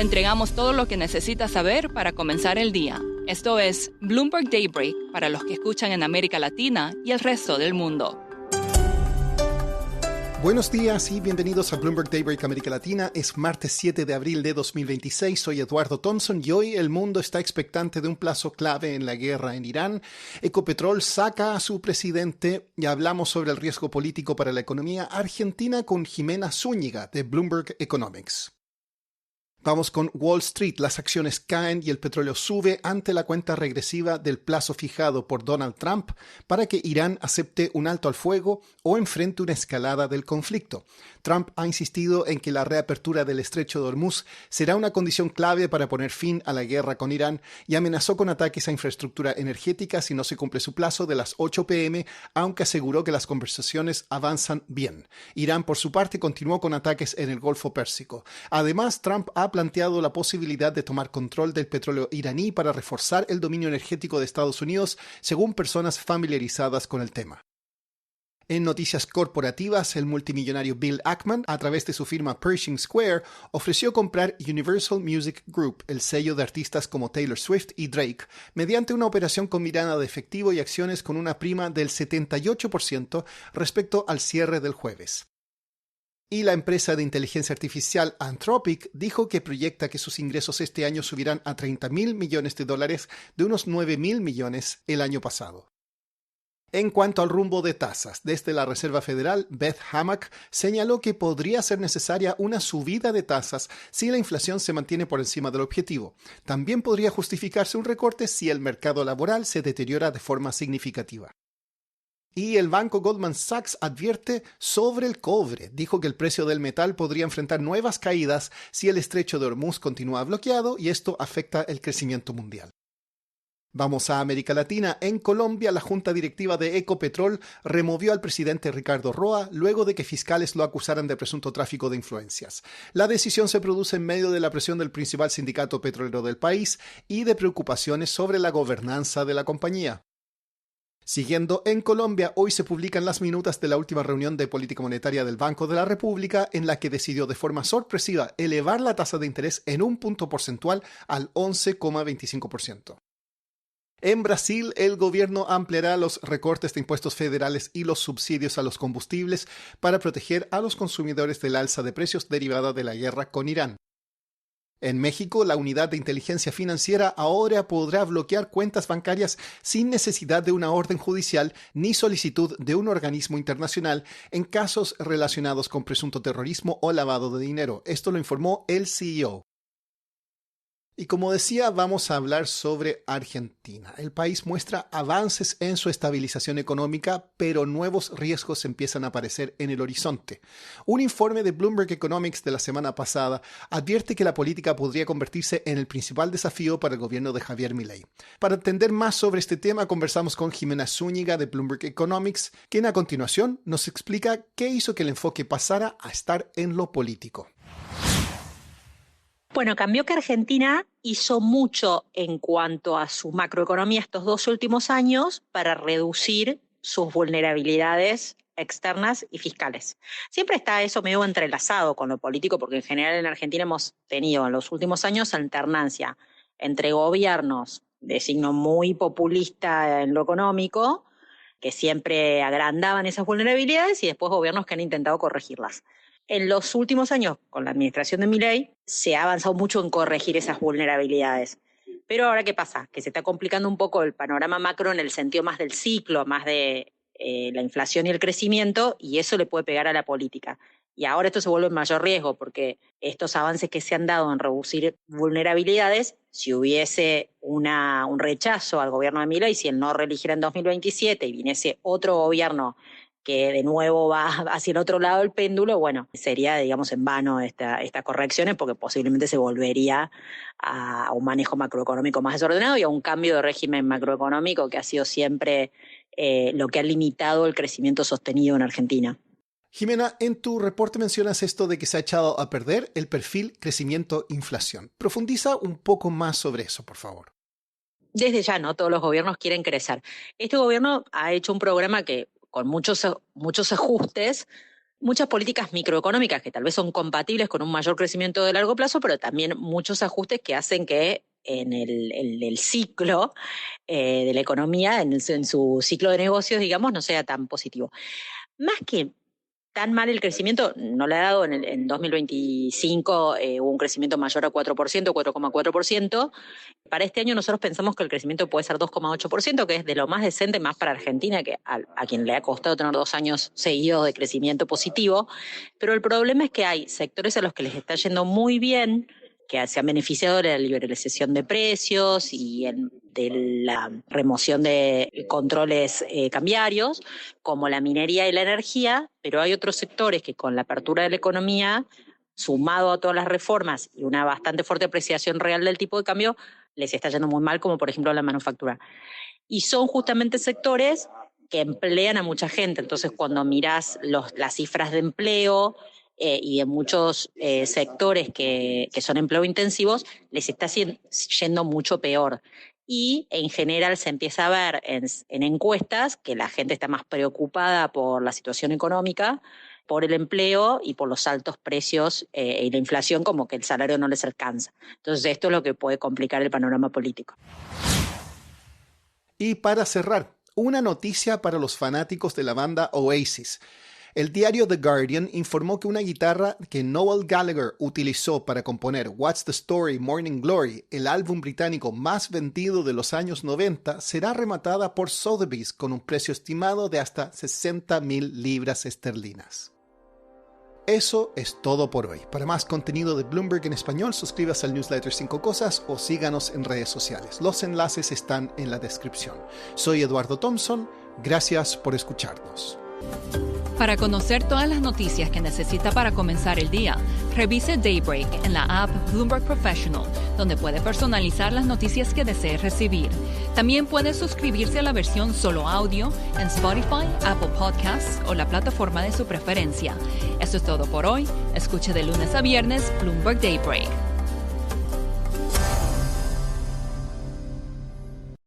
Le entregamos todo lo que necesita saber para comenzar el día. Esto es Bloomberg Daybreak para los que escuchan en América Latina y el resto del mundo. Buenos días y bienvenidos a Bloomberg Daybreak América Latina. Es martes 7 de abril de 2026. Soy Eduardo Thompson y hoy el mundo está expectante de un plazo clave en la guerra en Irán. Ecopetrol saca a su presidente y hablamos sobre el riesgo político para la economía argentina con Jimena Zúñiga de Bloomberg Economics. Vamos con Wall Street. Las acciones caen y el petróleo sube ante la cuenta regresiva del plazo fijado por Donald Trump para que Irán acepte un alto al fuego o enfrente una escalada del conflicto. Trump ha insistido en que la reapertura del estrecho de Hormuz será una condición clave para poner fin a la guerra con Irán y amenazó con ataques a infraestructura energética si no se cumple su plazo de las 8 p.m., aunque aseguró que las conversaciones avanzan bien. Irán, por su parte, continuó con ataques en el Golfo Pérsico. Además, Trump ha planteado la posibilidad de tomar control del petróleo iraní para reforzar el dominio energético de Estados Unidos, según personas familiarizadas con el tema. En noticias corporativas, el multimillonario Bill Ackman, a través de su firma Pershing Square, ofreció comprar Universal Music Group, el sello de artistas como Taylor Swift y Drake, mediante una operación combinada de efectivo y acciones con una prima del 78% respecto al cierre del jueves. Y la empresa de inteligencia artificial Anthropic dijo que proyecta que sus ingresos este año subirán a $30.000 millones de unos 9.000 millones el año pasado. En cuanto al rumbo de tasas, desde la Reserva Federal, Beth Hammack señaló que podría ser necesaria una subida de tasas si la inflación se mantiene por encima del objetivo. También podría justificarse un recorte si el mercado laboral se deteriora de forma significativa. Y el banco Goldman Sachs advierte sobre el cobre. Dijo que el precio del metal podría enfrentar nuevas caídas si el estrecho de Hormuz continúa bloqueado y esto afecta el crecimiento mundial. Vamos a América Latina. En Colombia, la junta directiva de Ecopetrol removió al presidente Ricardo Roa luego de que fiscales lo acusaran de presunto tráfico de influencias. La decisión se produce en medio de la presión del principal sindicato petrolero del país y de preocupaciones sobre la gobernanza de la compañía. Siguiendo en Colombia, hoy se publican las minutas de la última reunión de política monetaria del Banco de la República, en la que decidió de forma sorpresiva elevar la tasa de interés en un punto porcentual al 11,25%. En Brasil, el gobierno ampliará los recortes de impuestos federales y los subsidios a los combustibles para proteger a los consumidores del alza de precios derivada de la guerra con Irán. En México, la Unidad de Inteligencia Financiera ahora podrá bloquear cuentas bancarias sin necesidad de una orden judicial ni solicitud de un organismo internacional en casos relacionados con presunto terrorismo o lavado de dinero. Esto lo informó el CEO. Y como decía, vamos a hablar sobre Argentina. El país muestra avances en su estabilización económica, pero nuevos riesgos empiezan a aparecer en el horizonte. Un informe de Bloomberg Economics de la semana pasada advierte que la política podría convertirse en el principal desafío para el gobierno de Javier Milei. Para entender más sobre este tema, conversamos con Jimena Zúñiga de Bloomberg Economics, quien a continuación nos explica qué hizo que el enfoque pasara a estar en lo político. Bueno, cambió que Argentina hizo mucho en cuanto a su macroeconomía estos 2 últimos años para reducir sus vulnerabilidades externas y fiscales. Siempre está eso medio entrelazado con lo político, porque en general en Argentina hemos tenido en los últimos años alternancia entre gobiernos de signo muy populista en lo económico, que siempre agrandaban esas vulnerabilidades, y después gobiernos que han intentado corregirlas. En los últimos años, con la administración de Milei, se ha avanzado mucho en corregir esas vulnerabilidades. Pero ahora, ¿qué pasa? Que se está complicando un poco el panorama macro en el sentido más del ciclo, más de la inflación y el crecimiento, y eso le puede pegar a la política. Y ahora esto se vuelve en mayor riesgo, porque estos avances que se han dado en reducir vulnerabilidades, si hubiese un rechazo al gobierno de Milei, si él no reeligiera en 2027 y viniese otro gobierno que de nuevo va hacia el otro lado del péndulo, bueno, sería, digamos, en vano estas correcciones, porque posiblemente se volvería a un manejo macroeconómico más desordenado y a un cambio de régimen macroeconómico que ha sido siempre lo que ha limitado el crecimiento sostenido en Argentina. Jimena, en tu reporte mencionas esto de que se ha echado a perder el perfil crecimiento-inflación. Profundiza un poco más sobre eso, por favor. Desde ya, ¿no? Todos los gobiernos quieren crecer. Este gobierno ha hecho un programa que con muchos ajustes muchas políticas microeconómicas que tal vez son compatibles con un mayor crecimiento de largo plazo, pero también muchos ajustes que hacen que en el ciclo de la economía, en su ciclo de negocios, digamos, no sea tan positivo. Más que tan mal el crecimiento, no le ha dado en 2025 hubo un crecimiento mayor a 4%, 4,4%. Para este año nosotros pensamos que el crecimiento puede ser 2,8%, que es de lo más decente, más para Argentina, que a quien le ha costado tener 2 años seguidos de crecimiento positivo. Pero el problema es que hay sectores a los que les está yendo muy bien, que se han beneficiado de la liberalización de precios y de la remoción de controles cambiarios, como la minería y la energía, pero hay otros sectores que con la apertura de la economía, sumado a todas las reformas y una bastante fuerte apreciación real del tipo de cambio, les está yendo muy mal, como por ejemplo la manufactura. Y son justamente sectores que emplean a mucha gente. Entonces, cuando mirás las cifras de empleo y de muchos sectores que son empleo intensivos, les está yendo mucho peor. Y en general se empieza a ver en encuestas que la gente está más preocupada por la situación económica, por el empleo y por los altos precios y la inflación, como que el salario no les alcanza. Entonces esto es lo que puede complicar el panorama político. Y para cerrar, una noticia para los fanáticos de la banda Oasis. El diario The Guardian informó que una guitarra que Noel Gallagher utilizó para componer What's the Story, Morning Glory, el álbum británico más vendido de los años 90, será rematada por Sotheby's con un precio estimado de hasta 60,000 libras esterlinas. Eso es todo por hoy. Para más contenido de Bloomberg en español, suscríbase al newsletter 5 Cosas o síganos en redes sociales. Los enlaces están en la descripción. Soy Eduardo Thompson. Gracias por escucharnos. Para conocer todas las noticias que necesita para comenzar el día, revise Daybreak en la app Bloomberg Professional, donde puede personalizar las noticias que desee recibir. También puede suscribirse a la versión solo audio en Spotify, Apple Podcasts o la plataforma de su preferencia. Eso es todo por hoy. Escuche de lunes a viernes Bloomberg Daybreak.